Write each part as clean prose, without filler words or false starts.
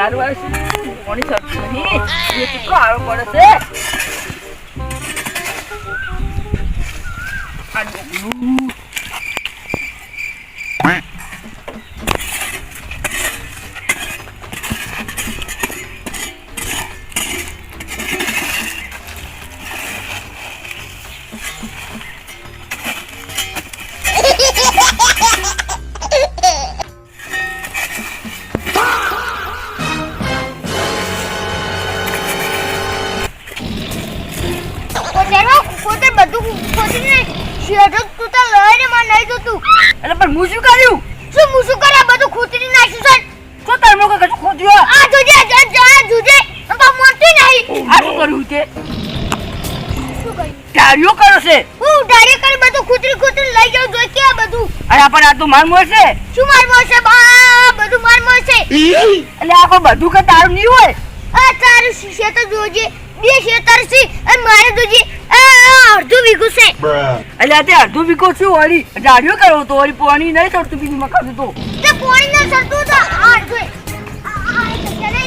દારૂ આવે છે કોની સરતું નહીં એ કેટલો આરો પડે છે માર મોસે શું માર મોસે બા બધું માર મોસે એટલે આ કોઈ બધું કે તારું નહીં હોય આ તારું શીશે તો જોજે બે શેતર છે અને મારે જોજે અડધું વીઘું છે એટલે આ તે અડધું વીઘું છું વળી જાડ્યો કરો તો વળી પાણી નહીં ચડતું બીજું મકા તો તે પાણી ન ચડતું તો આ જોઈ આ ચલે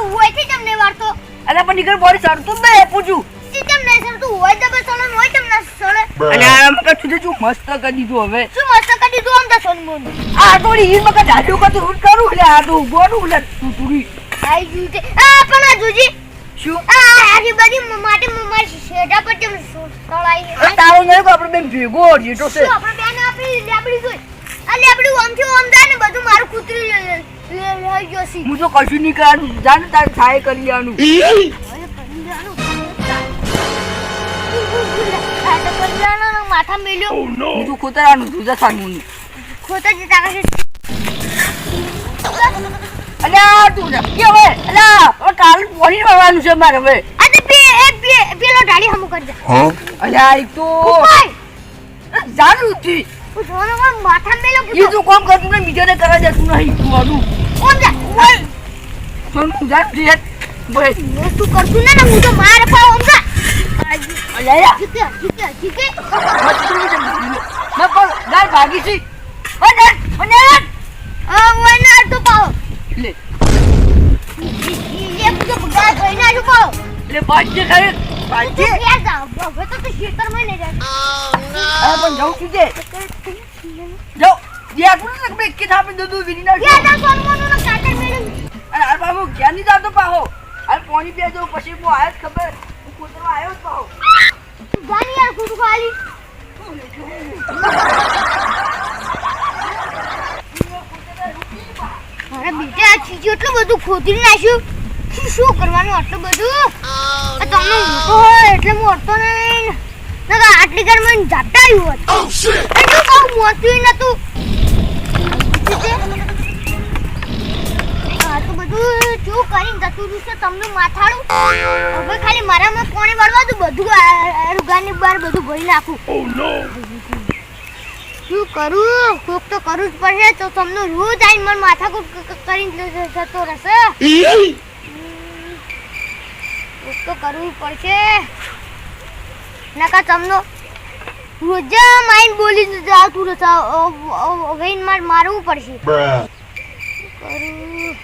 હોય છે તમને વારતો એટલે પણ નીકળ બોડી ચડતું જ નહીં પૂછું સિસ્ટમ નહીં ચડતું હોય તો બસ સોનો હોય તમને સોળે અને આમ કે તું જો મસ્ત કરી દીધું હવે શું મસ્ત કરી દીધું આમ તો સોનમોન આ થોડી ઈ મકા જાડ્યો કા તું કરું એટલે આ તો ગોડું લે તું તુરી આઈ ગયું છે આ પણ આ જોજી શું આ આજી બધી માટે મારી શેડા પર કેમ સળાઈ તારો નહીં આપણે બેન ભેગો જેટો છે આપણે બેન આપણી લેબડી જોઈ આ લેબડી ઓમ થી ઓમ જાય ને બધું મારું કૂતરી લઈ ગયો છે હું તો કશું નહીં કરું જાને તાર થાય કરી આનું અરે કરી આનું આ તો કરી માથા મેલ્યો તું ખોતરાનું તું જા સાનું ખોતર જે તાકા છે અલ્યા તું કે હવે અલ્યા કાલ પોણી વાળવાનું છે મારે હવે આ પેલો ડાળી હમુ કરી દે અલ્યા એક તો જાનું થી સોનો માથા મેલ્યો ઈ તું કામ કરતું ને બીજાને કરવા દેતું નહીં તું આનું કોણ જા ઓય સોનું જા જે બસ તું કરતું ને હું તો માર પાઉં સમજા અલ્યા ઠીક મેં પણ ગાય ભાગી છે ઓય ના તો પાઓ લે ये मुझे गाय भाई ना जो पाओ ले बाजे खाए बाजे क्या जाओ હવે તો ખેતર માં લઈ જાય આ પણ જાઉં છું જે જાઓ જે આપણું ને બે કે થાપે દૂધ વિની ના કે ના સોનમોનો ના કાટર મેલું અરે આ બાબુ ક્યાં ની જાતો પાહો આ પાણી પી દો પછી હું આયા જ ખબર હું કોતરવા આવ્યો જ પાહો ગાની યાર કુટુ ખાલી અરે બેટા આ ચીજ એટલું બધું ખોદી નાખ્યું શું કરવાનું આટલું બધું તમને મોટો હોય એટલે મોટો નહીં નકા આટલી ઘર મને જાતા આવ્યું હોત એટલું કહું મોતું નતું આટલું બધું શું કરીને જતું રહ્યું છે તમને માથાડું હવે ખાલી મારામાં પાણી વાળવા દઉં બધું રૂગાની બહાર બધું ભરી નાખું શું કરું કોક તો કરવું જ પડશે તો તમને રોજ આવીને મને માથાકૂટ કરીને જતો રહેશે કોક તો કરવું પડશે નકા તમને રોજ માઇન્ડ બોલી આવતું રહેશે હવે મારે મારવું પડશે કરું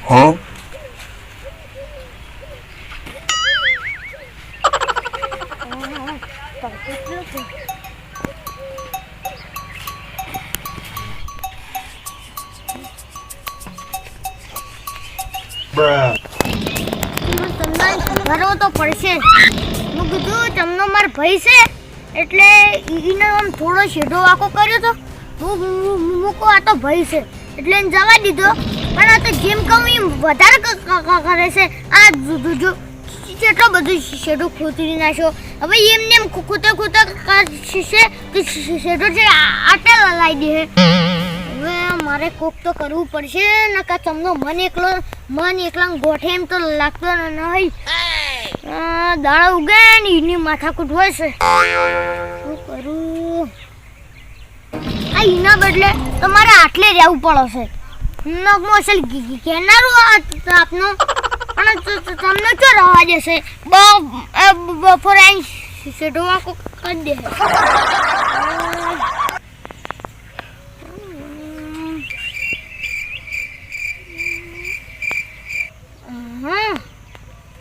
હા ઘરો તો પડશે હું કીધું તમને માર ભાઈ છે એટલે ઈને આમ થોડો શેડો વાકો કર્યો તો મૂકો આ તો ભાઈ છે એટલે એને જવા દીધો પણ આ તો જેમ કહું એમ વધારે કરે છે આ જો કેટલો બધું શેડો ખોતરી નાખ્યો હવે એમને એમ ખોતા શીશે તો શેડો છે આટલા લાવી દે હવે મારે કોક તો કરવું પડશે નકા તમને મન એકલા ગોઠે એમ તો લાગતો નહીં દાડા ઉગે ને એની માથાકૂટ હોય છે શું કરું આ એના બદલે તમારે આટલે રહેવું પડશે નગમો અસલ કેનારું આપનું અને તમને શું રવા દેશે બપોરે આવીને શેડો વાકો કરી દે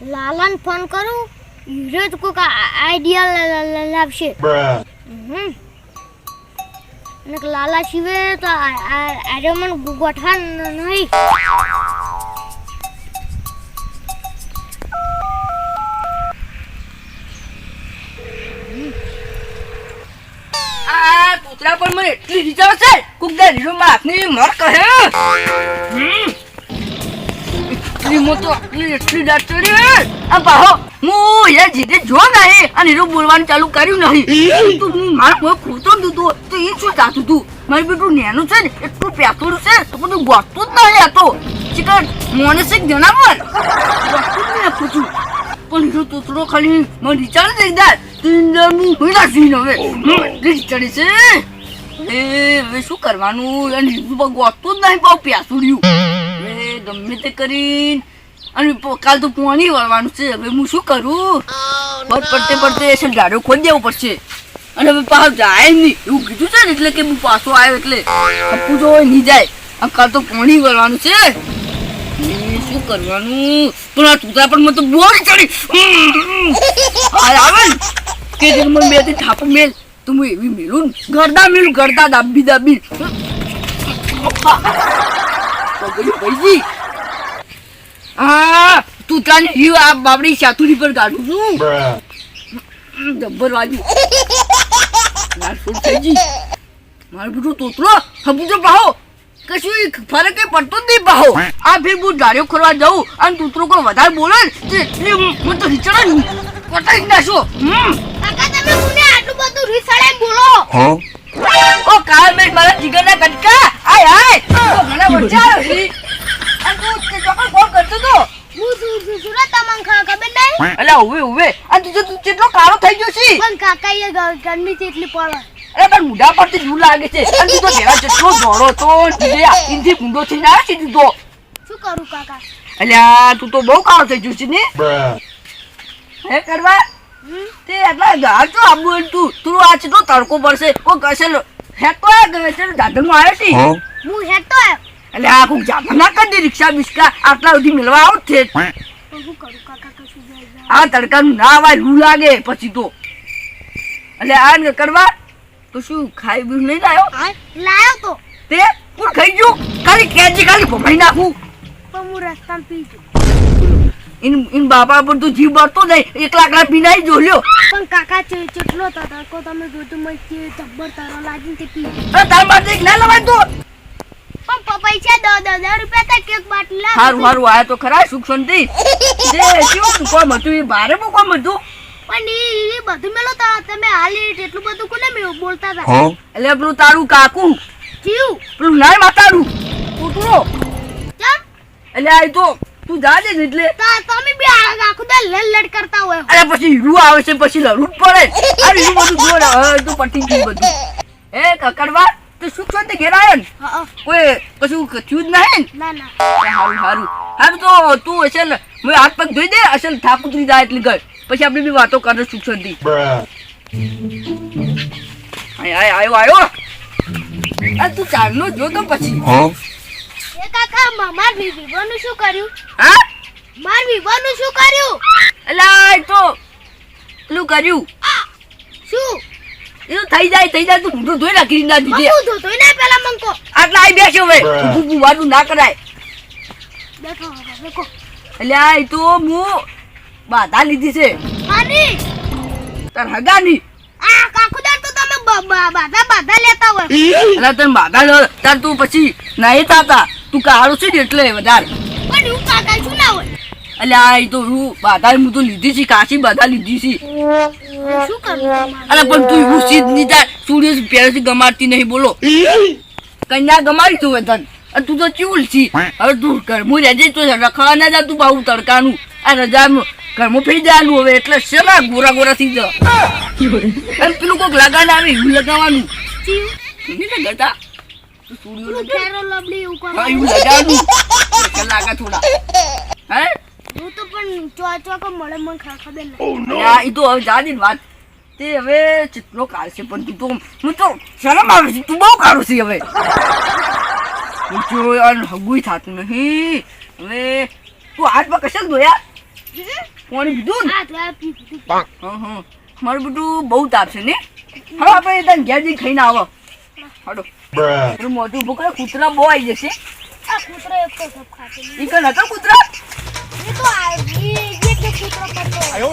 લાલાને ફોન કરું હીરો તો કોઈક આઈડિયા લાવશે અને લાલા સિવાય તો આજે મને ગોઠવા નહીં તોતરા પણ મને એટલી રીચાવ છે કુકદા લીલો માં હાથની મર કહે એટલી દાટ ચડી આ બાહો હું એ જીતે જો નહીં અને હીરો બોલવાનું ચાલુ કર્યું નહીં તું મારા કોઈ ખોટો દીધો તો એ શું ચાતું તું મારું બેટું નેનું છે ને એટલું પેથોડું છે તો બધું ગોઠતું જ નહીં હતો ચિકન મોનસિક જણાવર ગોઠતું જ નહીં પૂછું પણ હીરો તોતરો ખાલી મને રીચાવ દે દાદ ચડે છે એ હવે શું કરવાનું અને ગોતું જ નહીં પાવ પ્યાસુડ્યું હવે ગમે તે કરીને અને કાલ તો પાણી વળવાનું છે હવે હું શું કરું પડતે પડતે ગાડો ખોદી દેવો પડશે અને હવે પાછો જાય નહીં એવું કીધું છે ને એટલે કે હું પાછો આવ્યો એટલે કપૂ જો નહીં જાય આમ કાલ તો પાણી વળવાનું છે શું કરવાનું પણ આ તૂતા પણ મને તો બોર ચડી આવે ને કે મને બે થી થાપો મેલ તો હું એવી મેલું ગરદા દાબી ભાઈજી હા તું તાને યુ આ બાબડી ચાતુરી પર કાઢું છું જબ્બર વાજી મારું બધું તોતરો હબુજો પાહો કશું ફરક પડતો જ નહીં પાહો આ ફેર હું ગાડીઓ ખોરવા જાઉં અને તૂતરો કોઈ વધારે બોલે ને મને તો રીચડા પટાઈ નાખો કાકા તમે મને આટલું બધું રીસાડે બોલો ઓ કાલ મેં મારા જીગરના કટકા આય મને વચારો છી અને તું તે ચોકર ફોન કરતો તો હું સુરત તમન ખબર નહીં અલા ઉવે અને તું કેટલો કાળો થઈ ગયો છે પણ કાકા એ ગરમી કેટલી પડે અરે પણ મુઢા પરથી ધૂળ લાગે છે અને તું તો ઘેરા જેટલો દોડો તો જીજે આખીથી ગુંડો થઈ ના છે તું તો શું કરું કાકા અલ્યા તું તો બહુ કાળો થઈ ગયો છે ને હે કરવા તે એટલા ગાર તો આબુ તું આ છે તો તડકો પડશે ઓ કસેલો હેતો છે દાદરમાં આવ્યો છે હું હેતો એટલે આ કોક જાતા ના કરી દે રિક્ષા બિસ્કા આટલા સુધી મિલવા આવો છે શું કરું કાકા કશું જાય આ તડકાનું ના આવાય લૂ લાગે પછી તો એટલે આ ને કરવા તો શું ખાઈ બીજું નહીં લાયો લાયો તો તે હું ખાઈ ગયું ખાલી કેજી ખાલી ભમાઈ નાખું પણ હું રસ્તામાં પી ગયો ઇન બાપા પર તો જીવ બળતો નહીં એકલા પીનાઈ જો લ્યો પણ કાકા ચેટલો તડકો તમે જોતું મને જબ્બર તારો લાગીને તે પી તાર માટે ના લવાય તો પણ પૈસા 10 રૂપિયા તા કેક બાટલી લા હારું આયા તો ખરા સુખ શાંતિ જે કેવું કોમ હતું એ ભારે બહુ કોમ હતું પણ એ બધું મેલો તમે હાલી એટલું બધું કોને મે બોલતા હતા એટલે પેલું તારું કાકુ જીવ પેલું નાય માતારું કૂતરો ચમ એટલે આ તો તું જાજે ને એટલે તમે બી આખું દે લડ કરતા હોય અરે પછી હીરું આવે છે પછી લડવું જ પડે આ હીરું બધું જોડે હવે તો પટી ગયું બધું એ કકડવા તો સુખ શાંતિ ઘેર આવ્યો ને કોઈ કશું થયું જ નહીં ના હારું તો તું અસલ મેં હાથ પગ ધોઈ દે અસલ થાપ ઉતરી જાય એટલી ગઈ પછી આપણે બી વાતો કરે સુખ શાંતિ આવ્યો આ તું ચાલનો જો તો પછી એ કાકા માર વિવાનું શું કર્યું હા માર વિવાનું શું કર્યું અલા તો પેલું કર્યું શું એ તો થઈ જાય તું ઊંધું ધોઈ નાખી ના દીધે હું ધોઈ ના પેલા મંકો આટલા આઈ બેસ્યો હવે ઊભું વાતું ના કરાય બેઠો બેઠો એટલે આ તો હું બાધા લીધી છે આની તાર હગાની આ કાકુદાર તો તમે બાધા લેતા હોય અલા તને બાધા લો તાર તું પછી નહીં થાતા તું કાળો છે ને એટલે વધારે પણ હું કાકા શું ના હોય એટલે આ તો હું બાધા હું તો લીધી છે કાશી બાધા લીધી છે શું કરું અરે પણ તું એવું સીધ નહીં થાય સૂર્ય પહેલેથી ગમાડતી નહીં બોલો કન્યા ગમાડી તું વેતન તું તો ચૂલ છી હવે તું ઘરમું રહેજે તો રખવા ના જા તું બાહુ તડકાનું આ રજાનું ઘરમું ફરી જવાનું હવે એટલે શેના ગોરા થઈ જા પેલું કોઈક લગાડ આવે એવું લગાવવાનું લગાતા લાગા થોડા હે હું તો પણ ચોકો મળે મને ખબર નહીં તો હવે જા દે વાત તે હવે ચેટલો કાઢશે પણ તું તો હું તો શરમ આવે છે તું બહુ કાઢું છે હવે હગુય થતું નહીં હવે તું હાથ પર કશે ધોયા પાણી પીધું ને આ તો આ પીધું. હા મારું બધું બહુ તાપ છે ને હવે આપણે તને ઘેર જઈને ખાઈને આવો હાડો પેલું મોટું ઉભું કરે કૂતરા બહુ આવી જશે આ કૂતરો એક તો સબ ખાતો નહીં. ઈ કણ હતા કૂતરા એ તો આ જે કૂતરો કરતો હોય.